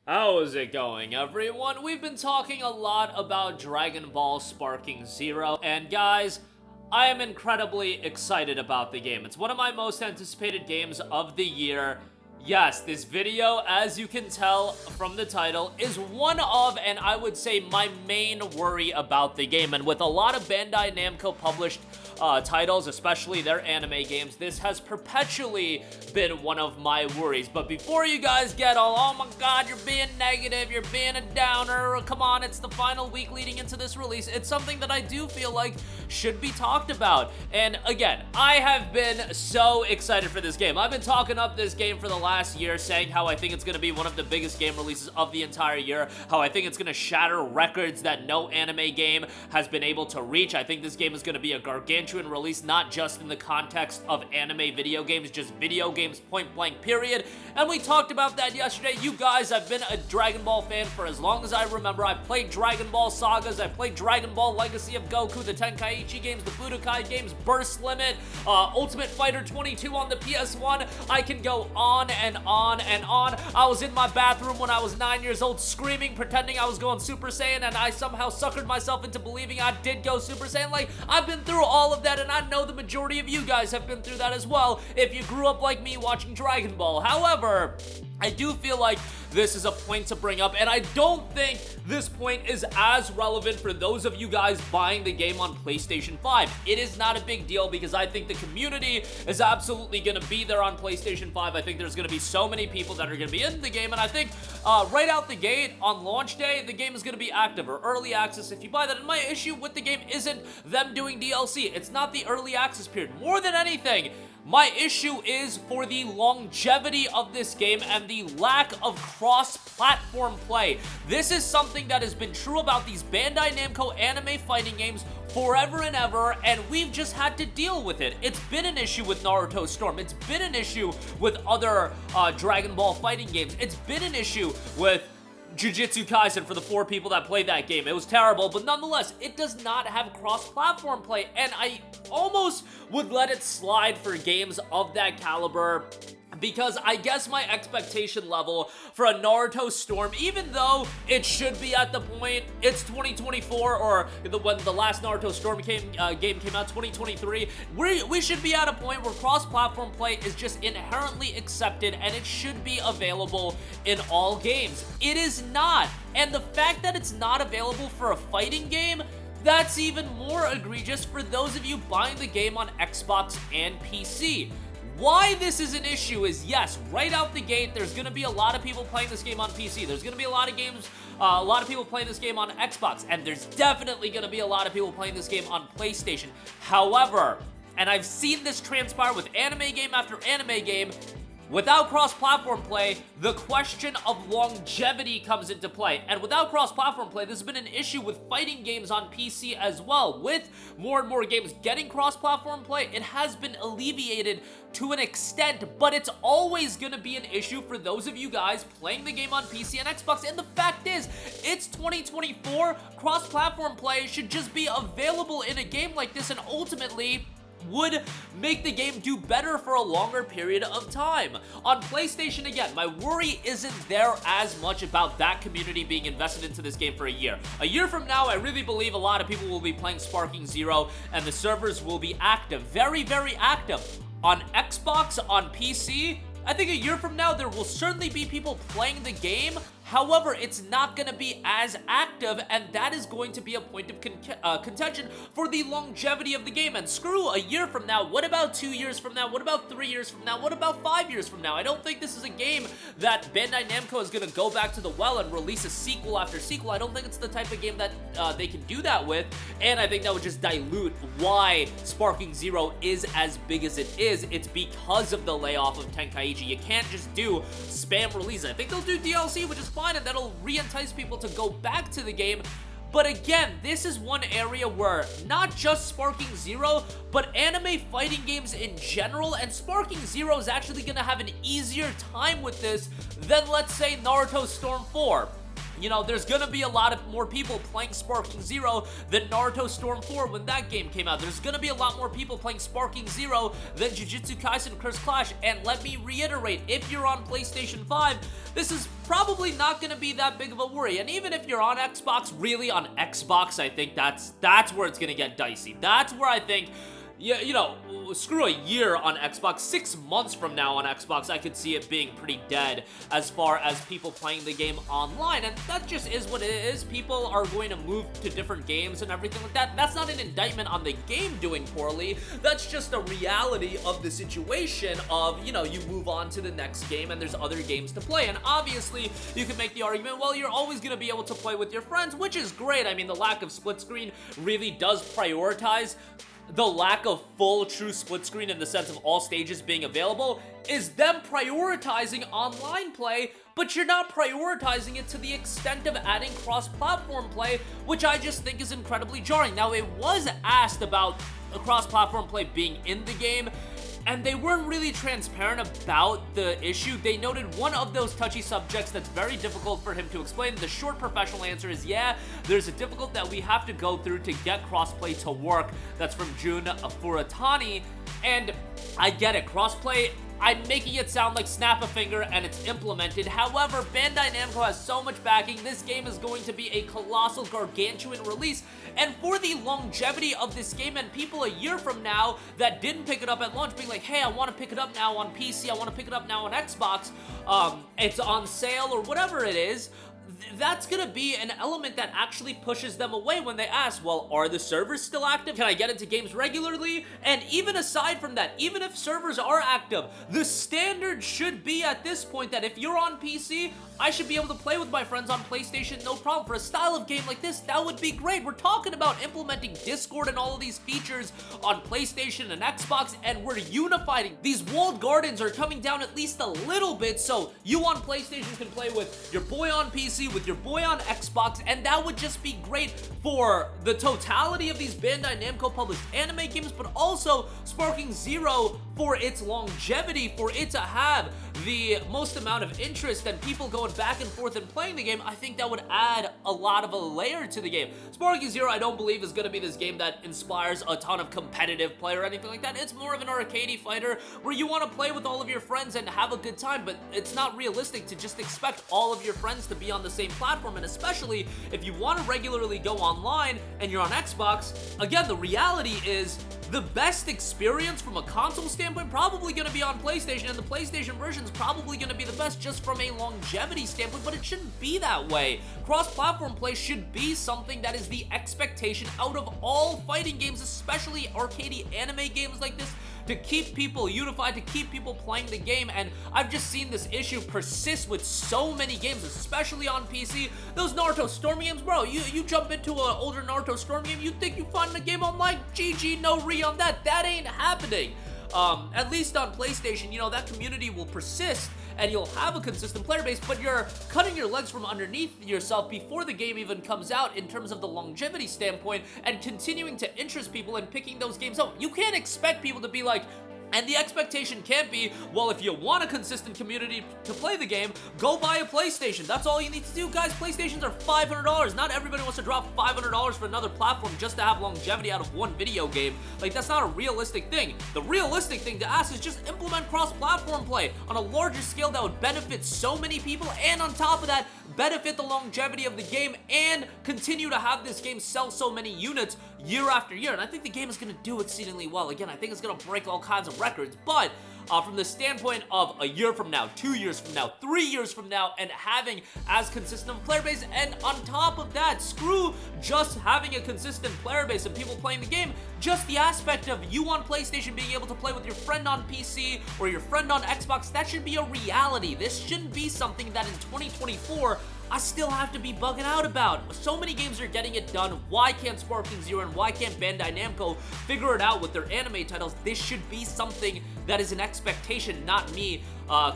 How's it going, everyone? We've been talking a lot about Dragon Ball Sparking Zero, and guys, I am incredibly excited about the game. It's one of my most anticipated games of the year. Yes, this video, as you can tell from the title, is one of, and I would say, my main worry about the game. And with a lot of Bandai Namco published titles, especially their anime games, this has perpetually been one of my worries. But before you guys get all, oh my god, you're being negative, you're being a downer, come on, it's the final week leading into this release, it's something that I do feel like should be talked about. And again, I have been so excited for this game. I've been talking up this game for the last year, saying how I think it's going to be one of the biggest game releases of the entire year, how I think it's going to shatter records that no anime game has been able to reach. I think this game is going to be a gargantuan release, not just in the context of anime video games, just video games point blank period. And we talked about that yesterday. You guys, I've been a Dragon Ball fan for as long as I remember. I played Dragon Ball Sagas, I played Dragon Ball Legacy of Goku, the Tenkaichi games, the Budokai games, Burst Limit, Ultimate Fighter 22 on the PS1. I can go on and on and on. I was in my bathroom when I was 9 years old screaming, pretending I was going Super Saiyan, and I somehow suckered myself into believing I did go Super Saiyan. Like, I've been through all of that, and I know the majority of you guys have been through that as well if you grew up like me watching Dragon Ball. However, I do feel like this is a point to bring up, and I don't think this point is as relevant for those of you guys buying the game on PlayStation 5. It is not a big deal because I think the community is absolutely going to be there on PlayStation 5. I think there's going to be so many people that are going to be in the game, and I think right out the gate on launch day, the game is going to be active or early access if you buy that. And my issue with the game isn't them doing DLC. It's not the early access period. More than anything, my issue is for the longevity of this game and the lack of cross-platform play. This is something that has been true about these Bandai Namco anime fighting games forever and ever, and we've just had to deal with it. It's been an issue with Naruto Storm. It's been an issue with other Dragon Ball fighting games. It's been an issue with Jujutsu Kaisen for the 4 people that played that game. It was terrible, but nonetheless, it does not have cross-platform play, and I almost would let it slide for games of that caliber, because I guess my expectation level for a Naruto Storm, even though it should be at the point, it's 2024, or when the last Naruto Storm game came out, 2023, we should be at a point where cross-platform play is just inherently accepted, and it should be available in all games. It is not, and the fact that it's not available for a fighting game, that's even more egregious for those of you buying the game on Xbox and PC. Why this is an issue is, yes, right out the gate, there's going to be a lot of people playing this game on PC. There's going to be a lot of people playing this game on Xbox, and there's definitely going to be a lot of people playing this game on PlayStation. However, and I've seen this transpire with anime game after anime game, without cross-platform play, the question of longevity comes into play. And without cross-platform play, this has been an issue with fighting games on PC as well. With more and more games getting cross-platform play, it has been alleviated to an extent, but it's always going to be an issue for those of you guys playing the game on PC and Xbox. And the fact is, it's 2024, cross-platform play should just be available in a game like this, and ultimately would make the game do better for a longer period of time. On PlayStation, again, my worry isn't there as much about that community being invested into this game for a year. A year from now, I really believe a lot of people will be playing Sparking Zero, and the servers will be active, very, very active. On Xbox, on PC, I think a year from now, there will certainly be people playing the game. However, it's not going to be as active, and that is going to be a point of contention for the longevity of the game. And screw a year from now, what about 2 years from now? What about 3 years from now? What about 5 years from now? I don't think this is a game that Bandai Namco is going to go back to the well and release a sequel after sequel. I don't think it's the type of game that they can do that with, and I think that would just dilute why Sparking Zero is as big as it is. It's because of the layoff of Tenkaichi. You can't just do spam releases. I think they'll do DLC, which is fine, and that'll re-entice people to go back to the game. But again, this is one area where not just Sparking Zero, but anime fighting games in general, and Sparking Zero is actually going to have an easier time with this than, let's say, Naruto Storm 4. You know, there's gonna be a lot of more people playing Sparking Zero than Naruto Storm 4 when that game came out. There's gonna be a lot more people playing Sparking Zero than Jujutsu Kaisen Curse Clash. And let me reiterate, if you're on PlayStation 5, this is probably not gonna be that big of a worry. And even if you're on Xbox, really on Xbox, I think that's where it's gonna get dicey. That's where I think, you know, screw a year on Xbox, 6 months from now on Xbox, I could see it being pretty dead as far as people playing the game online, and that just is what it is. People are going to move to different games and everything like that. That's not an indictment on the game doing poorly. That's just a reality of the situation of, you know, you move on to the next game and there's other games to play, and obviously you can make the argument, well, you're always going to be able to play with your friends, which is great. I mean, the lack of split screen really does prioritize the lack of full true split screen in the sense of all stages being available is them prioritizing online play, but you're not prioritizing it to the extent of adding cross-platform play, which I just think is incredibly jarring. Now, it was asked about cross-platform play being in the game, and they weren't really transparent about the issue. They noted one of those touchy subjects that's very difficult for him to explain. The short professional answer is, yeah, there's a difficult that we have to go through to get crossplay to work. That's from Jun Furatani, and I get it. Crossplay, I'm making it sound like snap a finger and it's implemented. However, Bandai Namco has so much backing. This game is going to be a colossal, gargantuan release. And for the longevity of this game, and people a year from now that didn't pick it up at launch being like, hey, I want to pick it up now on PC, I want to pick it up now on Xbox, it's on sale or whatever it is, that's gonna be an element that actually pushes them away when they ask, well, are the servers still active? Can I get into games regularly? And even aside from that, even if servers are active, the standard should be at this point that if you're on PC, I should be able to play with my friends on PlayStation, no problem. For a style of game like this, that would be great. We're talking about implementing Discord and all of these features on PlayStation and Xbox, and we're unifying. These walled gardens are coming down at least a little bit, so you on PlayStation can play with your boy on PC, with your boy on Xbox, and that would just be great for the totality of these Bandai Namco published anime games, but also Sparking Zero for its longevity, for it to have the most amount of interest and people going back and forth and playing the game. I think that would add a lot of a layer to the game. Sparking Zero, I don't believe, is going to be this game that inspires a ton of competitive play or anything like that. It's more of an arcadey fighter where you want to play with all of your friends and have a good time, but it's not realistic to just expect all of your friends to be on the same platform, and especially if you want to regularly go online and you're on Xbox. Again, the reality is the best experience from a console standpoint probably going to be on PlayStation, and the PlayStation version is probably going to be the best just from a longevity standpoint, but it shouldn't be that way. Cross-platform play should be something that is the expectation out of all fighting games, especially arcadey anime games like this, to keep people unified, to keep people playing the game. And I've just seen this issue persist with so many games, especially on PC. Those Naruto Storm games, bro, you jump into an older Naruto Storm game, you think you find a game online, GG, no re on that. That ain't happening. At least on PlayStation, you know, that community will persist and you'll have a consistent player base, but you're cutting your legs from underneath yourself before the game even comes out in terms of the longevity standpoint and continuing to interest people and picking those games up. You can't expect people to be like, and the expectation can't be, well, if you want a consistent community to play the game, go buy a PlayStation. That's all you need to do, guys. PlayStations are $500. Not everybody wants to drop $500 for another platform just to have longevity out of one video game. Like, that's not a realistic thing. The realistic thing to ask is just implement cross-platform play on a larger scale that would benefit so many people, and on top of that, benefit the longevity of the game and continue to have this game sell so many units year after year. And I think the game is going to do exceedingly well. Again, I think it's going to break all kinds of records, but from the standpoint of a year from now, 2 years from now, 3 years from now, and having as consistent of a player base, and on top of that, screw just having a consistent player base and people playing the game, just the aspect of you on PlayStation being able to play with your friend on PC or your friend on Xbox, that should be a reality. This shouldn't be something that in 2024 I still have to be bugging out about. So many games are getting it done. Why can't Sparking Zero and why can't Bandai Namco figure it out with their anime titles? This should be something that is an expectation, not me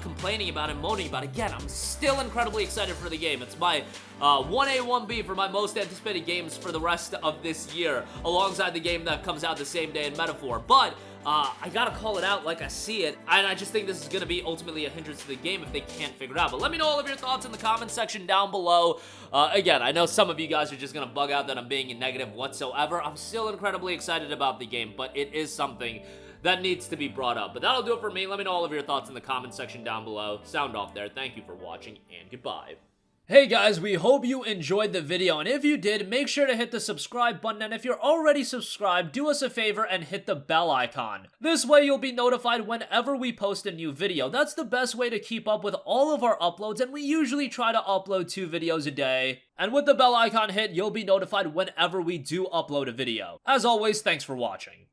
complaining about it, moaning about it. Again, I'm still incredibly excited for the game. It's my 1A, 1B for my most anticipated games for the rest of this year, alongside the game that comes out the same day in Metaphor. But I gotta call it out like I see it, and I just think this is gonna be ultimately a hindrance to the game if they can't figure it out. But let me know all of your thoughts in the comment section down below. Again, I know some of you guys are just gonna bug out that I'm being negative whatsoever. I'm still incredibly excited about the game, but it is something that needs to be brought up. But that'll do it for me. Let me know all of your thoughts in the comment section down below. Sound off there. Thank you for watching, and goodbye. Hey guys, we hope you enjoyed the video, and if you did, make sure to hit the subscribe button, and if you're already subscribed, do us a favor and hit the bell icon. This way you'll be notified whenever we post a new video. That's the best way to keep up with all of our uploads, and we usually try to upload 2 videos a day. And with the bell icon hit, you'll be notified whenever we do upload a video. As always, thanks for watching.